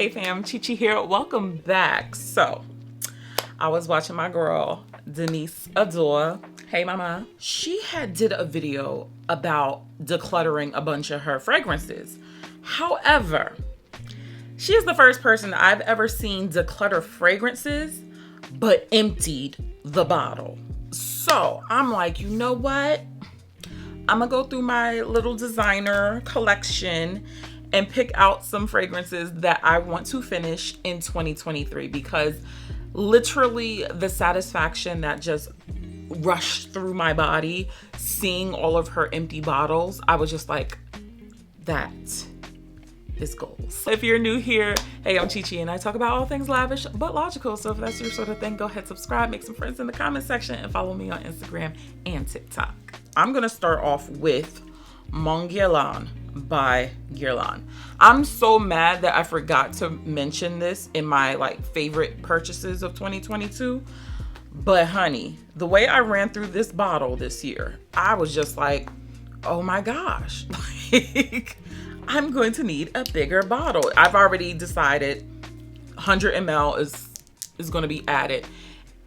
Hey fam, Chichi here. Welcome back. So, I was watching my girl, Denise Adore. Hey mama. She had did a video about decluttering a bunch of her fragrances. However, she is the first person I've ever seen declutter fragrances, but emptied the bottle. So, I'm like, you know what? I'm gonna go through my little designer collection and pick out some fragrances that I want to finish in 2023, because literally the satisfaction that just rushed through my body seeing all of her empty bottles, I was just like, that is goals. If you're new here, hey, I'm Chichi and I talk about all things lavish but logical. So if that's your sort of thing, go ahead, subscribe, make some friends in the comment section, and follow me on Instagram and TikTok. I'm gonna start off with Mon Guerlain by Guerlain. I'm so mad that I forgot to mention this in my favorite purchases of 2022. But honey, the way I ran through this bottle this year, I was just like, oh my gosh, I'm going to need a bigger bottle. I've already decided 100 ml is going to be added.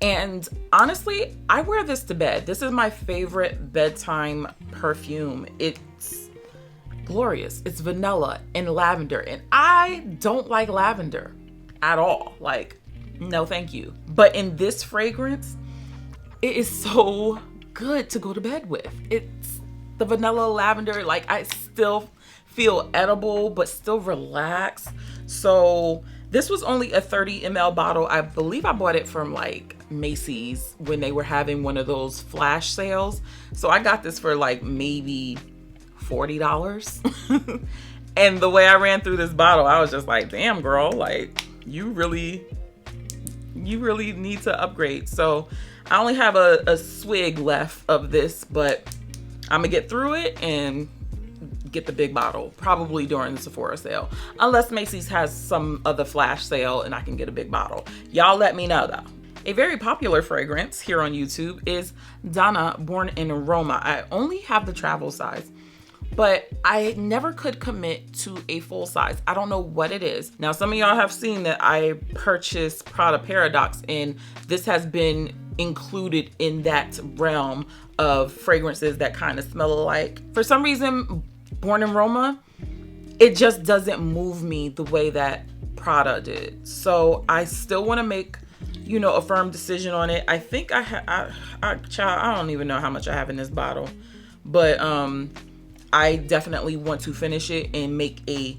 And honestly, I wear this to bed. This is my favorite bedtime perfume. It's glorious. It's vanilla and lavender. And I don't like lavender at all. No, thank you. But in this fragrance, it is so good to go to bed with. It's the vanilla lavender. I still feel edible, but still relaxed. So this was only a 30 ml bottle. I believe I bought it from Macy's when they were having one of those flash sales. So I got this for maybe $40. And the way I ran through this bottle, I was just like, damn girl, you really need to upgrade. So I only have a swig left of this, but I'm gonna get through it and get the big bottle probably during the Sephora sale, unless Macy's has some other flash sale and I can get a big bottle. Y'all let me know though. A very popular fragrance here on YouTube is Donna, born in Roma. I only have the travel size, but I never could commit to a full size. I don't know what it is. Now, some of y'all have seen that I purchased Prada Paradox, and this has been included in that realm of fragrances that kind of smell alike. For some reason, Born in Roma, it just doesn't move me the way that Prada did. So I still want to make, a firm decision on it. I think I don't even know how much I have in this bottle, but I definitely want to finish it and make a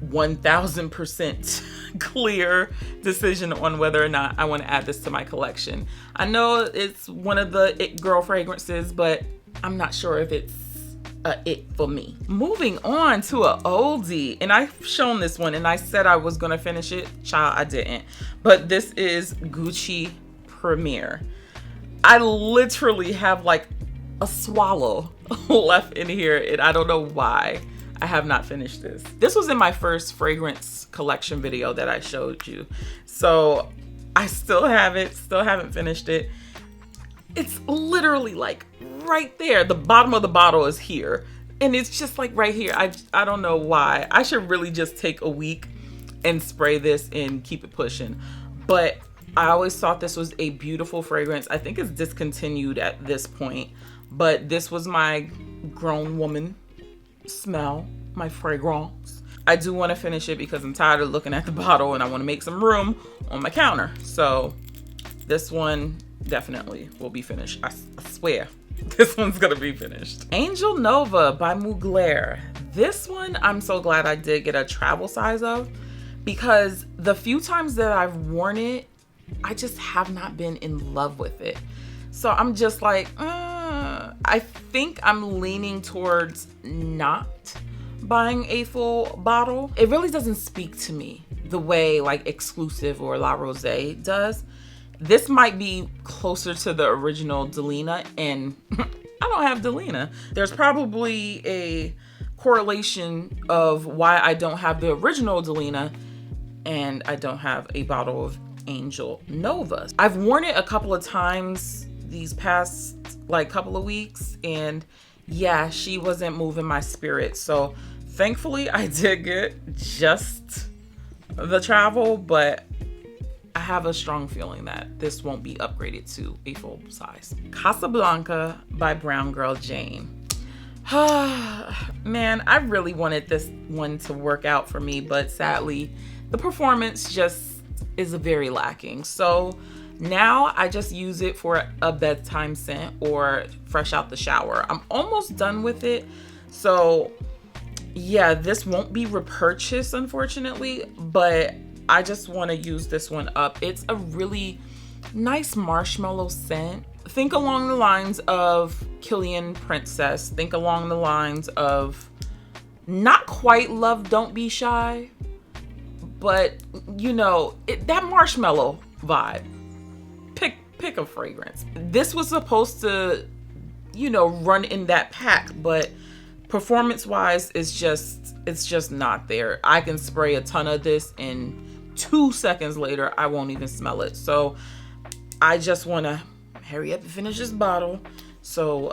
1000% clear decision on whether or not I want to add this to my collection. I know it's one of the it girl fragrances, but I'm not sure if it's it for me. Moving on to a oldie, and I've shown this one and I said I was gonna finish it. Child, I didn't. But this is Gucci Premier. I literally have a swallow left in here, and I don't know why I have not finished this. This was in my first fragrance collection video that I showed you. So I still have it, still haven't finished it. It's literally right there. The bottom of the bottle is here. And it's just right here. I don't know why. I should really just take a week and spray this and keep it pushing. But I always thought this was a beautiful fragrance. I think it's discontinued at this point. But this was my grown woman smell, my fragrance. I do want to finish it because I'm tired of looking at the bottle and I want to make some room on my counter. So this one definitely will be finished. I swear this one's gonna be finished. Angel Nova by Mugler. This one I'm so glad I did get a travel size of, because the few times that I've worn it, I just have not been in love with it. So I'm just I think I'm leaning towards not buying a full bottle. It really doesn't speak to me the way Exclusive or La Rosée does. This might be closer to the original Delina, and I don't have Delina. There's probably a correlation of why I don't have the original Delina and I don't have a bottle of Angel Nova. I've worn it a couple of times these past couple of weeks, and yeah, she wasn't moving my spirit. So thankfully I did get just the travel, but I have a strong feeling that this won't be upgraded to a full size. Casablanca by Brown Girl Jane. Man, I really wanted this one to work out for me, but sadly, the performance just is very lacking. So now I just use it for a bedtime scent or fresh out the shower. I'm almost done with it. So yeah, this won't be repurchased, unfortunately, but I just want to use this one up. It's a really nice marshmallow scent. Think along the lines of Killian Princess. Think along the lines of not quite Love Don't Be Shy, but you know, that marshmallow vibe. Pick a fragrance. This was supposed to, you know, run in that pack, but performance wise, it's just not there. I can spray a ton of this and 2 seconds later, I won't even smell it. So I just want to hurry up and finish this bottle so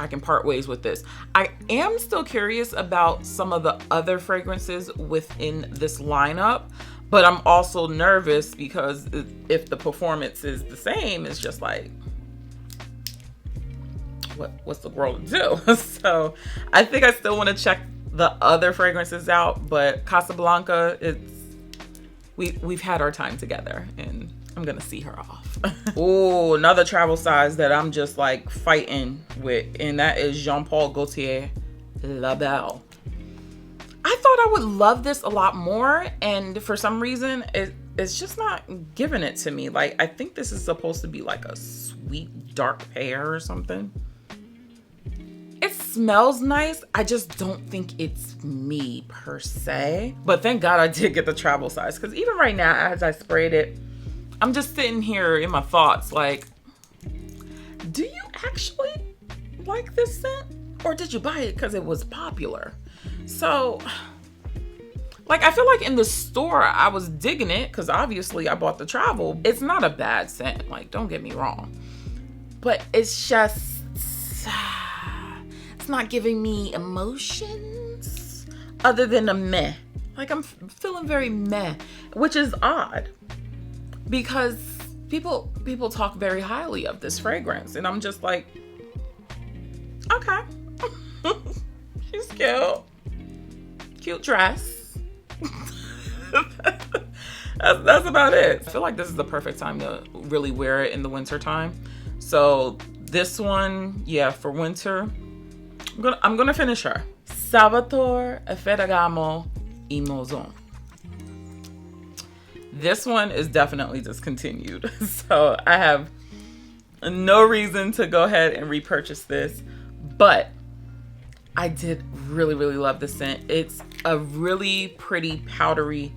I can part ways with this. I am still curious about some of the other fragrances within this lineup, but I'm also nervous because if the performance is the same, it's just like, what's the world to do? So I think I still want to check the other fragrances out, but Casablanca, we've had our time together and I'm gonna see her off. Oh, another travel size that I'm just like fighting with, and that is Jean Paul Gaultier La Belle. I thought I would love this a lot more, and for some reason it's just not giving it to me. Like, I think this is supposed to be like a sweet dark pear or something. It smells nice. I just don't think it's me per se. But thank God I did get the travel size, because even right now as I sprayed it, I'm just sitting here in my thoughts like, do you actually like this scent? Or did you buy it because it was popular? So, like, I feel like in the store I was digging it because obviously I bought the travel. It's not a bad scent, like, don't get me wrong. But it's just, it's not giving me emotions other than a meh. Like, I'm feeling very meh, which is odd because people talk very highly of this fragrance, and I'm just like, okay, she's cute dress. that's about it. I feel like this is the perfect time to really wear it in the winter time. So this one, yeah, for winter, I'm gonna finish her. Salvatore Ferragamo Emozione. This one is definitely discontinued, so I have no reason to go ahead and repurchase this, but I did really, really love the scent. It's a really pretty powdery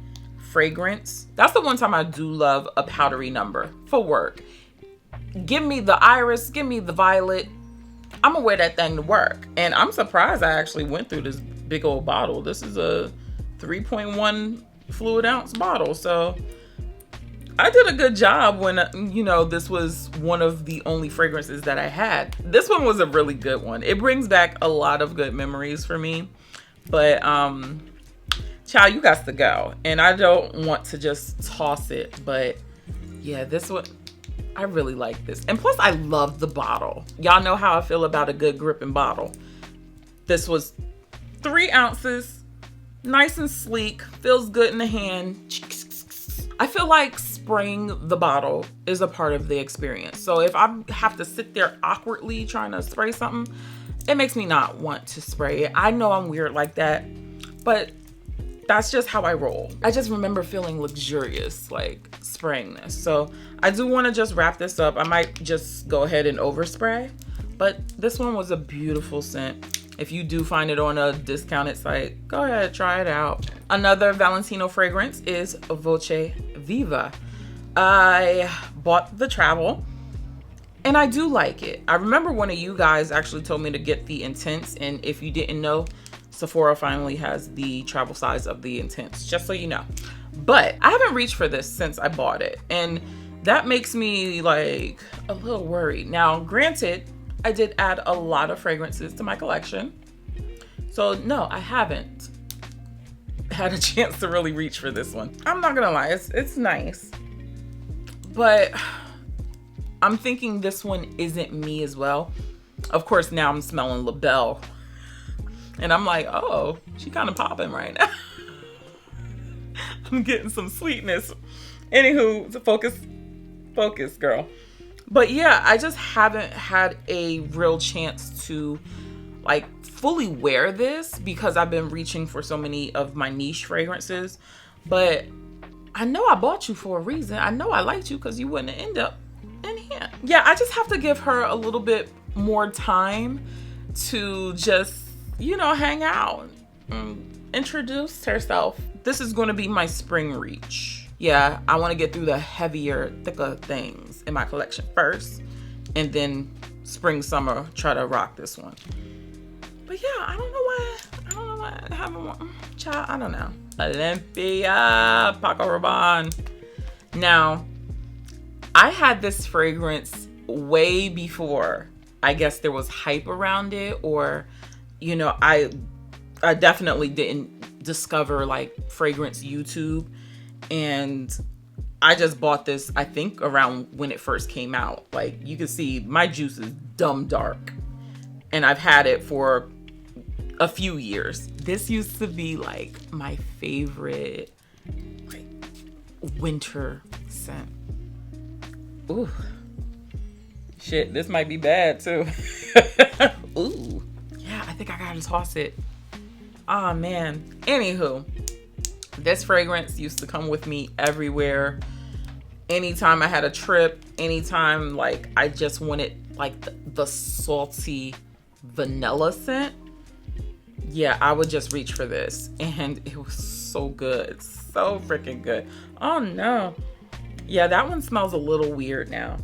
fragrance. That's the one time I do love a powdery number for work. Give me the iris, give me the violet. I'm gonna wear that thing to work. And I'm surprised I actually went through this big old bottle. This is a 3.1 fluid ounce bottle. So I did a good job when, you know, this was one of the only fragrances that I had. This one was a really good one. It brings back a lot of good memories for me. But, child, you got to go. And I don't want to just toss it. But, yeah, this one, I really like this. And plus, I love the bottle. Y'all know how I feel about a good gripping bottle. This was 3 ounces, nice and sleek, feels good in the hand. I feel like spraying the bottle is a part of the experience. So if I have to sit there awkwardly trying to spray something, it makes me not want to spray it. I know I'm weird like that, but that's just how I roll. I just remember feeling luxurious, like spraying this. So I do want to just wrap this up. I might just go ahead and overspray, but this one was a beautiful scent. If you do find it on a discounted site, go ahead, try it out. Another Valentino fragrance is Voce Viva. I bought the travel and I do like it. I remember one of you guys actually told me to get the Intense, and if you didn't know, Sephora finally has the travel size of the Intense, just so you know. But I haven't reached for this since I bought it, and that makes me like a little worried. Now, granted, I did add a lot of fragrances to my collection. So no, I haven't had a chance to really reach for this one. I'm not gonna lie, it's nice, but I'm thinking this one isn't me as well. Of course, now I'm smelling Belle, and I'm like, oh, she kind of popping right now. I'm getting some sweetness. Anywho, focus, girl. But yeah, I just haven't had a real chance to like fully wear this because I've been reaching for so many of my niche fragrances. But I know I bought you for a reason. I know I liked you because you wouldn't end up in here. Yeah, I just have to give her a little bit more time to just, you know, hang out and introduce herself. This is going to be my spring reach. Yeah, I want to get through the heavier, thicker things in my collection first, and then spring, summer, try to rock this one. But yeah, I don't know why I haven't one. Child, I don't know. Olympea, Paco, Rabanne. Now, I had this fragrance way before, I guess there was hype around it, or, you know, I definitely didn't discover like fragrance YouTube. And I just bought this, I think, around when it first came out. Like, you can see my juice is dumb dark. And I've had it for a few years. This used to be, like, my favorite, like, winter scent. Ooh. Shit, this might be bad, too. Ooh. Yeah, I think I gotta toss it. Oh, man. Anywho. This fragrance used to come with me everywhere. Anytime I had a trip, anytime like I just wanted like the salty vanilla scent. Yeah, I would just reach for this. And it was so good. So freaking good. Oh no. Yeah, that one smells a little weird now.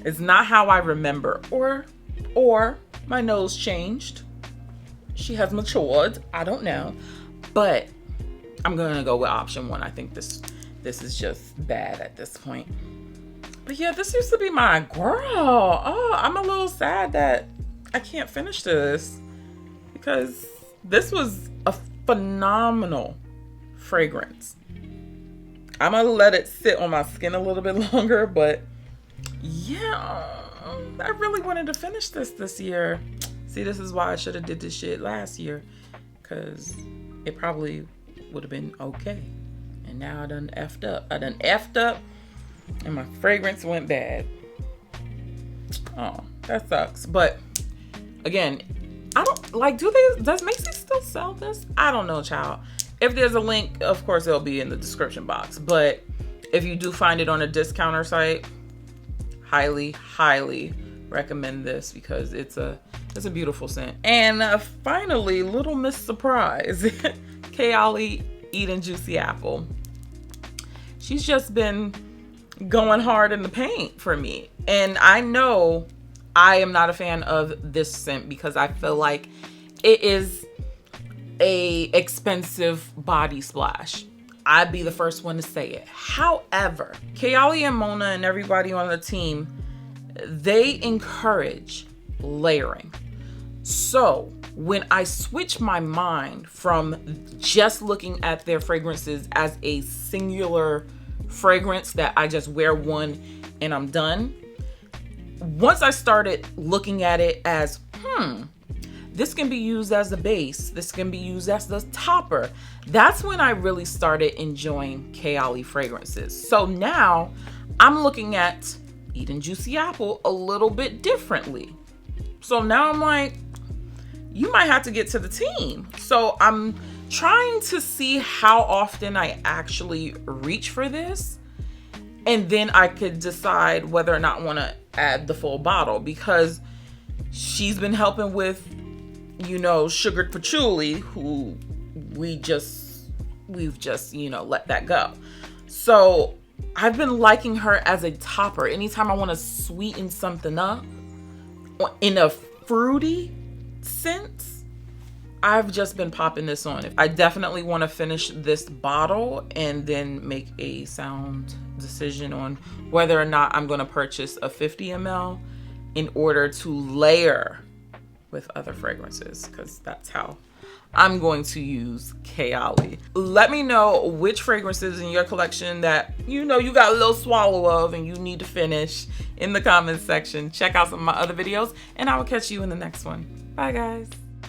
It's not how I remember. Or my nose changed. She has matured. I don't know. But I'm gonna go with option one. I think this is just bad at this point. But yeah, this used to be my girl. Oh, I'm a little sad that I can't finish this because this was a phenomenal fragrance. I'm gonna let it sit on my skin a little bit longer, but yeah, I really wanted to finish this year. See, this is why I should have did this shit last year, because it probably would have been okay. And now I done effed up and my fragrance went bad. Oh, that sucks. But again, I don't like, does Macy's still sell this? I don't know, child. If there's a link, of course it'll be in the description box. But if you do find it on a discounter site, highly recommend this because it's a beautiful scent. And finally, Little Miss Surprise. Kayali eating juicy apple. She's just been going hard in the paint for me. And I know I am not a fan of this scent because I feel like it is a expensive body splash. I'd be the first one to say it. However, Kayali and Mona and everybody on the team, they encourage layering. So when I switch my mind from just looking at their fragrances as a singular fragrance that I just wear one and I'm done, once I started looking at it as, this can be used as the base, this can be used as the topper, that's when I really started enjoying Kayali fragrances. So now I'm looking at Eating Juicy Apple a little bit differently. So now I'm like, you might have to get to the team. So I'm trying to see how often I actually reach for this. And then I could decide whether or not I want to add the full bottle, because she's been helping with, you know, sugared patchouli, who we've just, you know, let that go. So I've been liking her as a topper. Anytime I want to sweeten something up in a fruity sense, I've just been popping this on. I definitely want to finish this bottle and then make a sound decision on whether or not I'm going to purchase a 50 ml in order to layer with other fragrances, because that's how I'm going to use Kayali. Let me know which fragrances in your collection that you know you got a little swallow of and you need to finish in the comments section. Check out some of my other videos, and I will catch you in the next one. Bye, guys.